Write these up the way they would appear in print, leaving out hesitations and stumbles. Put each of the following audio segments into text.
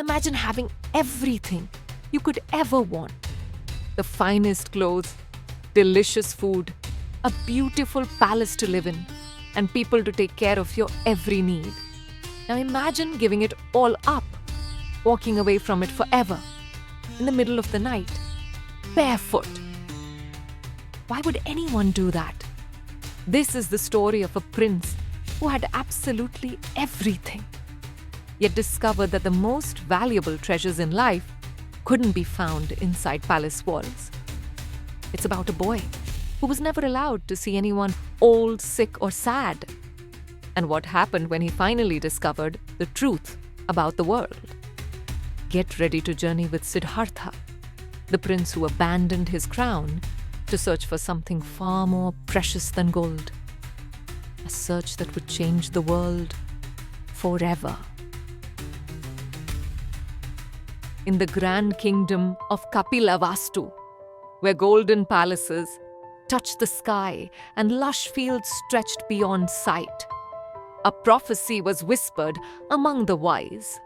Imagine having everything you could ever want. The finest clothes, delicious food, a beautiful palace to live in, and people to take care of your every need. Now imagine giving it all up, walking away from it forever, in the middle of the night, barefoot. Why would anyone do that? This is the story of a prince who had absolutely everything, yet discovered that the most valuable treasures in life couldn't be found inside palace walls. It's about a boy who was never allowed to see anyone old, sick, or sad, and what happened when he finally discovered the truth about the world. Get ready to journey with Siddhartha, the prince who abandoned his crown to search for something far more precious than gold. A search that would change the world forever. In the grand kingdom of Kapilavastu, where golden palaces touched the sky and lush fields stretched beyond sight, a prophecy was whispered among the wise.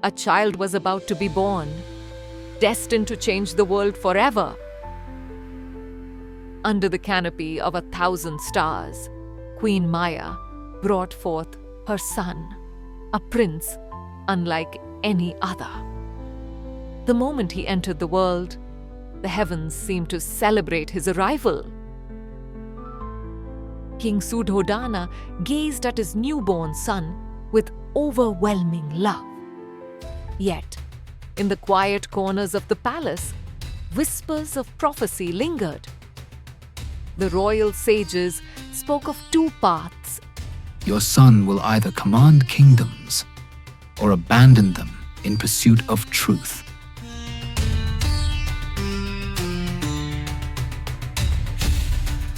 A child was about to be born, destined to change the world forever. Under the canopy of 1,000 stars, Queen Maya brought forth her son, a prince unlike any other. The moment he entered the world, the heavens seemed to celebrate his arrival. King Suddhodana gazed at his newborn son with overwhelming love. Yet, in the quiet corners of the palace, whispers of prophecy lingered. The royal sages spoke of two paths. Your son will either command kingdoms or abandon them in pursuit of truth.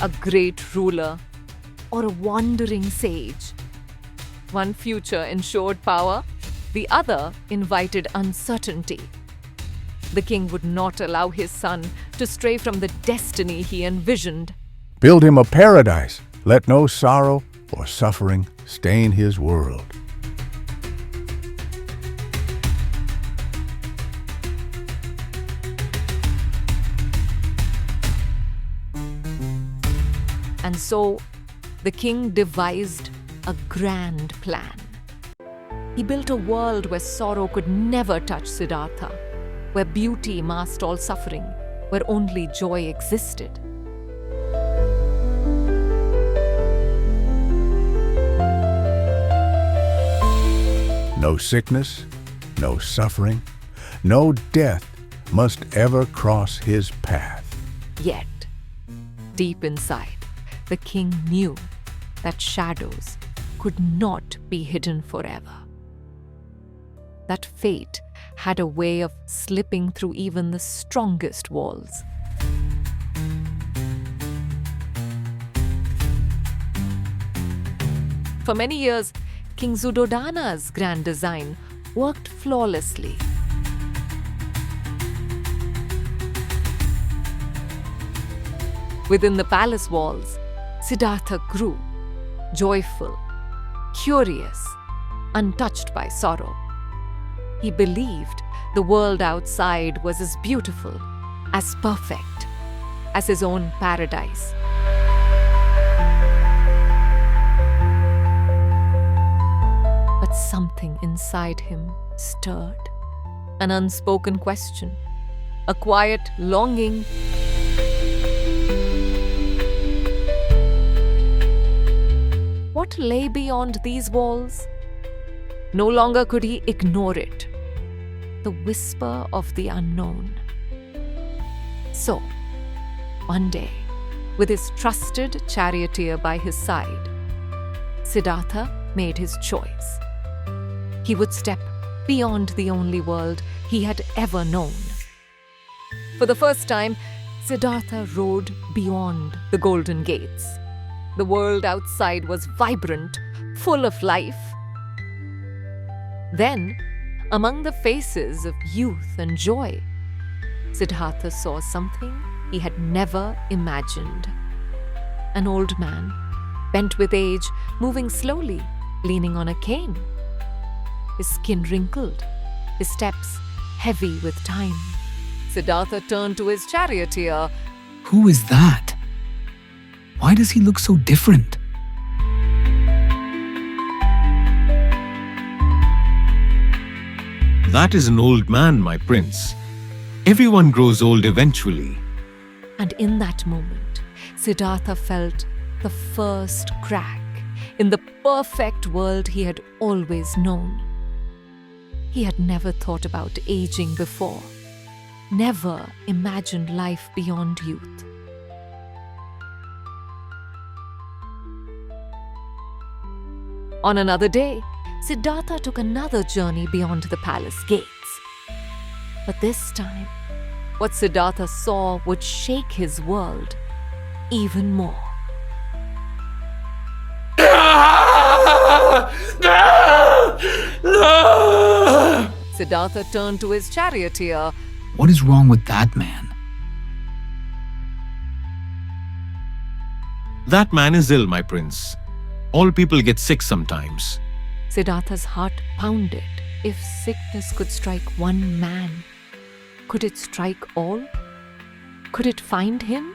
A great ruler or a wandering sage. One future ensured power, the other invited uncertainty. The king would not allow his son to stray from the destiny he envisioned. Build him a paradise. Let no sorrow or suffering stain his world. And so, the king devised a grand plan. He built a world where sorrow could never touch Siddhartha, where beauty masked all suffering, where only joy existed. No sickness, no suffering, no death must ever cross his path. Yet, deep inside, the king knew that shadows could not be hidden forever. That fate had a way of slipping through even the strongest walls. For many years, King Suddhodana's grand design worked flawlessly. Within the palace walls, Siddhartha grew, joyful, curious, untouched by sorrow. He believed the world outside was as beautiful, as perfect, as his own paradise. But something inside him stirred. An unspoken question, a quiet longing. What lay beyond these walls? No longer could he ignore it. The whisper of the unknown. So, one day, with his trusted charioteer by his side, Siddhartha made his choice. He would step beyond the only world he had ever known. For the first time, Siddhartha rode beyond the golden gates. The world outside was vibrant, full of life. Then, among the faces of youth and joy, Siddhartha saw something he had never imagined. An old man, bent with age, moving slowly, leaning on a cane. His skin wrinkled, his steps heavy with time. Siddhartha turned to his charioteer. Who is that? Why does he look so different? That is an old man, my prince. Everyone grows old eventually. And in that moment, Siddhartha felt the first crack in the perfect world he had always known. He had never thought about aging before, never imagined life beyond youth. On another day, Siddhartha took another journey beyond the palace gates. But this time, what Siddhartha saw would shake his world even more. Siddhartha turned to his charioteer. What is wrong with that man? That man is ill, my prince. All people get sick sometimes. Siddhartha's heart pounded. If sickness could strike one man, could it strike all? Could it find him?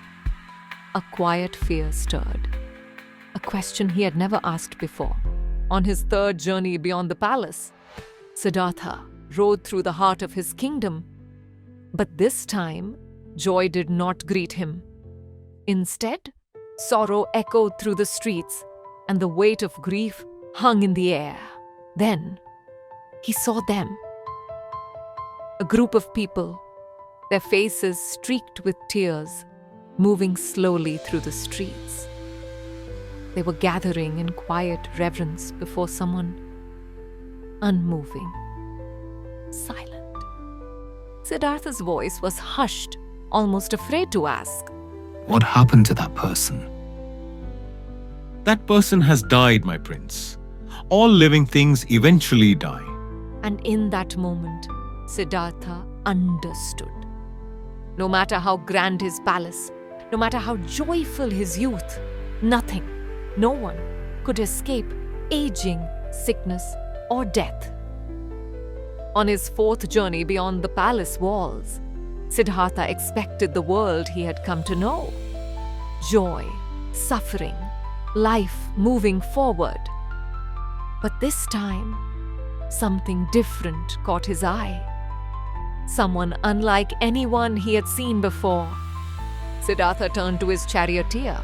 A quiet fear stirred, a question he had never asked before. On his third journey beyond the palace, Siddhartha rode through the heart of his kingdom. But this time, joy did not greet him. Instead, sorrow echoed through the streets, and the weight of grief hung in the air. Then, he saw them. A group of people, their faces streaked with tears, moving slowly through the streets. They were gathering in quiet reverence before someone unmoving, silent. Siddhartha's voice was hushed, almost afraid to ask. What happened to that person? That person has died, my prince. All living things eventually die. And in that moment, Siddhartha understood. No matter how grand his palace, no matter how joyful his youth, nothing, no one could escape aging, sickness, or death. On his fourth journey beyond the palace walls, Siddhartha expected the world he had come to know. Joy, suffering, life moving forward. But this time, something different caught his eye. Someone unlike anyone he had seen before. Siddhartha turned to his charioteer,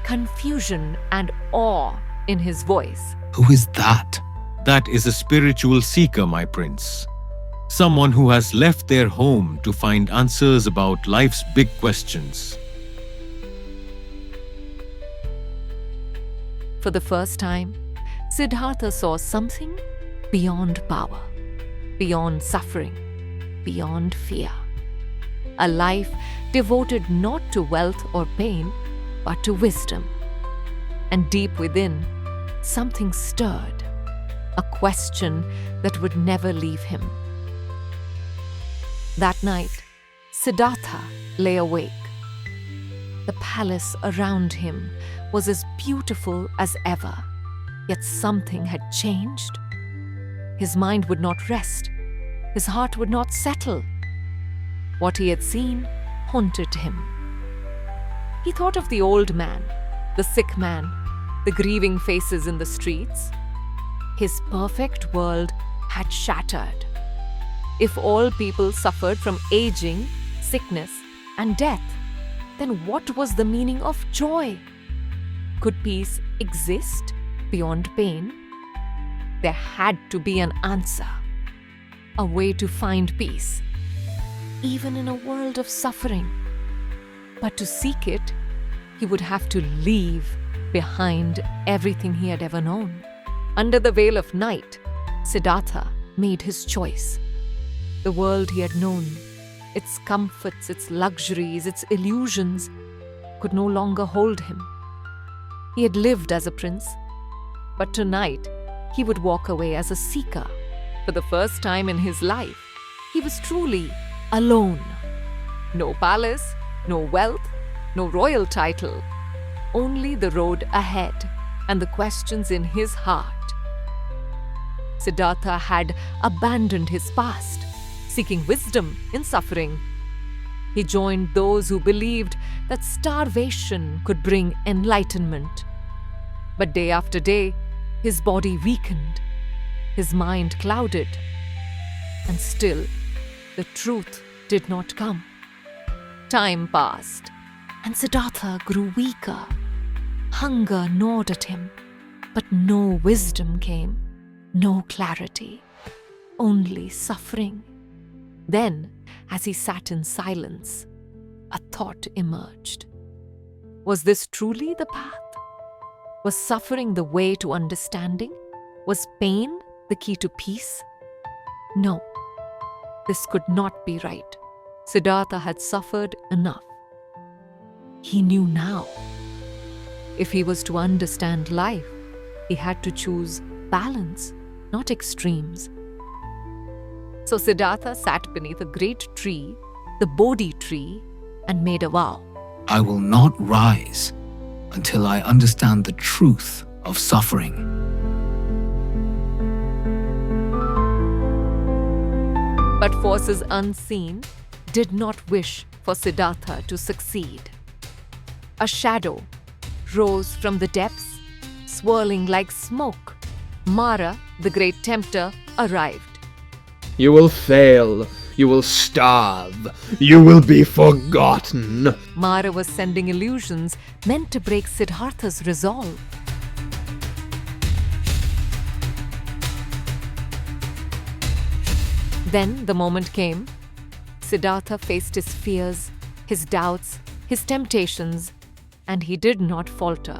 confusion and awe in his voice. Who is that? That is a spiritual seeker, my prince. Someone who has left their home to find answers about life's big questions. For the first time, Siddhartha saw something beyond power, beyond suffering, beyond fear. A life devoted not to wealth or pain, but to wisdom. And deep within, something stirred, a question that would never leave him. That night, Siddhartha lay awake. The palace around him was as beautiful as ever, yet something had changed. His mind would not rest. His heart would not settle. What he had seen haunted him. He thought of the old man, the sick man, the grieving faces in the streets. His perfect world had shattered. If all people suffered from aging, sickness, and death, then what was the meaning of joy? Could peace exist beyond pain? There had to be an answer, a way to find peace, even in a world of suffering. But to seek it, he would have to leave behind everything he had ever known. Under the veil of night, Siddhartha made his choice. The world he had known, its comforts, its luxuries, its illusions, could no longer hold him. He had lived as a prince, but tonight he would walk away as a seeker. For the first time in his life, he was truly alone. No palace, no wealth, no royal title. Only the road ahead and the questions in his heart. Siddhartha had abandoned his past, seeking wisdom in suffering. He joined those who believed that starvation could bring enlightenment. But day after day, his body weakened, his mind clouded, and still the truth did not come. Time passed, and Siddhartha grew weaker. Hunger gnawed at him, but no wisdom came, no clarity, only suffering. Then, as he sat in silence, a thought emerged. Was this truly the path? Was suffering the way to understanding? Was pain the key to peace? No, this could not be right. Siddhartha had suffered enough. He knew now. If he was to understand life, he had to choose balance, not extremes. So Siddhartha sat beneath a great tree, the Bodhi Tree, and made a vow. I will not rise until I understand the truth of suffering. But forces unseen did not wish for Siddhartha to succeed. A shadow rose from the depths, swirling like smoke. Mara, the great tempter, arrived. You will fail. You will starve. You will be forgotten. Mara was sending illusions meant to break Siddhartha's resolve. Then the moment came. Siddhartha faced his fears, his doubts, his temptations, and he did not falter.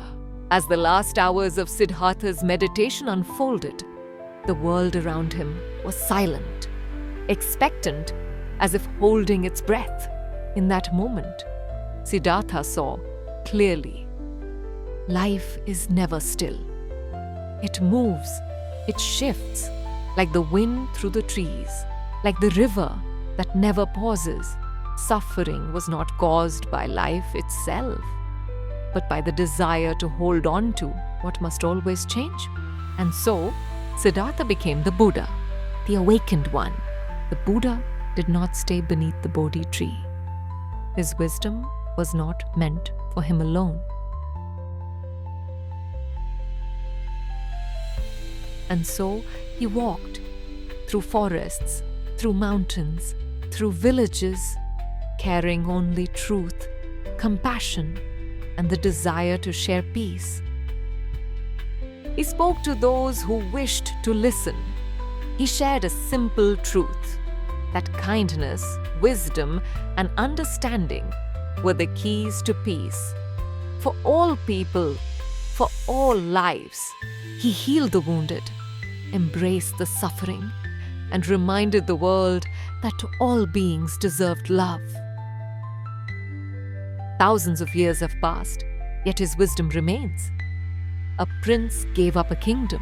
As the last hours of Siddhartha's meditation unfolded, the world around him was silent, expectant, as if holding its breath. In that moment, Siddhartha saw clearly. Life is never still. It moves, it shifts, like the wind through the trees, like the river that never pauses. Suffering was not caused by life itself, but by the desire to hold on to what must always change. And so, Siddhartha became the Buddha, the awakened one. The Buddha did not stay beneath the Bodhi tree. His wisdom was not meant for him alone. And so he walked through forests, through mountains, through villages, carrying only truth, compassion, and the desire to share peace. He spoke to those who wished to listen. He shared a simple truth that kindness, wisdom, and understanding were the keys to peace. For all people, for all lives, he healed the wounded, embraced the suffering, and reminded the world that all beings deserved love. Thousands of years have passed, yet his wisdom remains. A prince gave up a kingdom,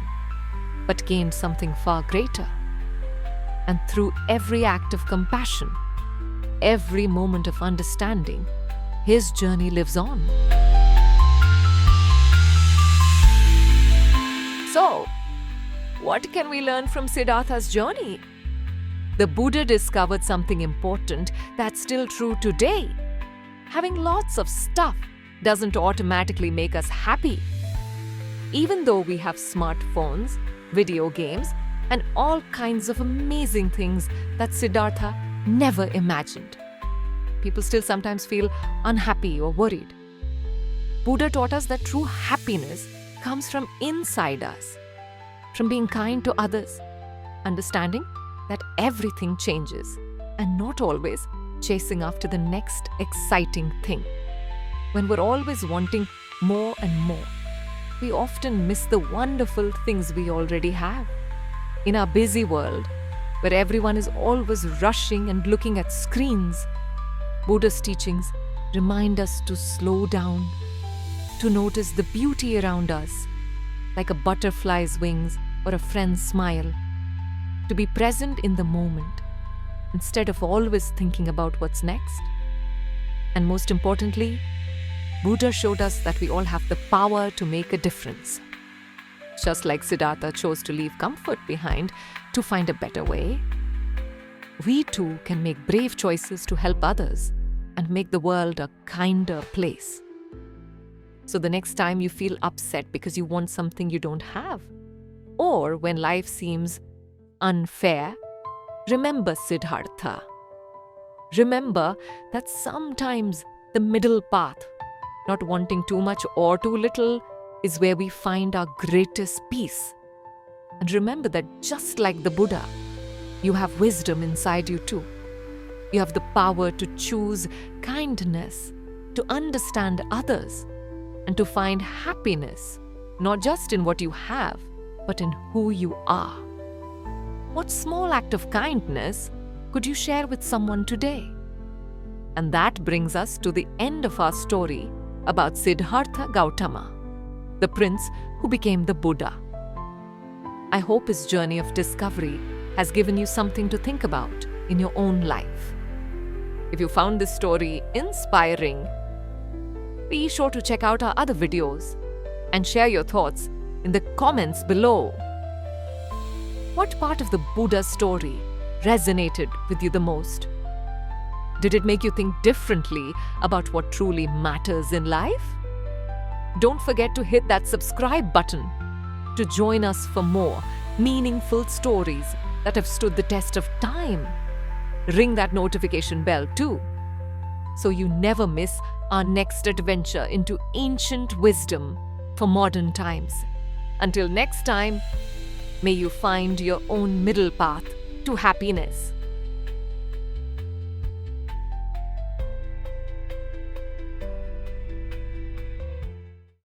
but gained something far greater. And through every act of compassion, every moment of understanding, his journey lives on. So, what can we learn from Siddhartha's journey? The Buddha discovered something important that's still true today. Having lots of stuff doesn't automatically make us happy. Even though we have smartphones, video games, and all kinds of amazing things that Siddhartha never imagined, people still sometimes feel unhappy or worried. Buddha taught us that true happiness comes from inside us, from being kind to others, understanding that everything changes, and not always chasing after the next exciting thing. When we're always wanting more and more, we often miss the wonderful things we already have. In our busy world, where everyone is always rushing and looking at screens, Buddha's teachings remind us to slow down, to notice the beauty around us, like a butterfly's wings or a friend's smile, to be present in the moment instead of always thinking about what's next. And most importantly, Buddha showed us that we all have the power to make a difference. Just like Siddhartha chose to leave comfort behind to find a better way, we too can make brave choices to help others and make the world a kinder place. So the next time you feel upset because you want something you don't have, or when life seems unfair, remember Siddhartha. Remember that sometimes the middle path, not wanting too much or too little, is where we find our greatest peace. And remember that just like the Buddha, you have wisdom inside you too. You have the power to choose kindness, to understand others, and to find happiness, not just in what you have, but in who you are. What small act of kindness could you share with someone today? And that brings us to the end of our story about Siddhartha Gautama, the prince who became the Buddha. I hope his journey of discovery has given you something to think about in your own life. If you found this story inspiring, be sure to check out our other videos and share your thoughts in the comments below. What part of the Buddha story resonated with you the most? Did it make you think differently about what truly matters in life? Don't forget to hit that subscribe button to join us for more meaningful stories that have stood the test of time. Ring that notification bell too, so you never miss our next adventure into ancient wisdom for modern times. Until next time, may you find your own middle path to happiness.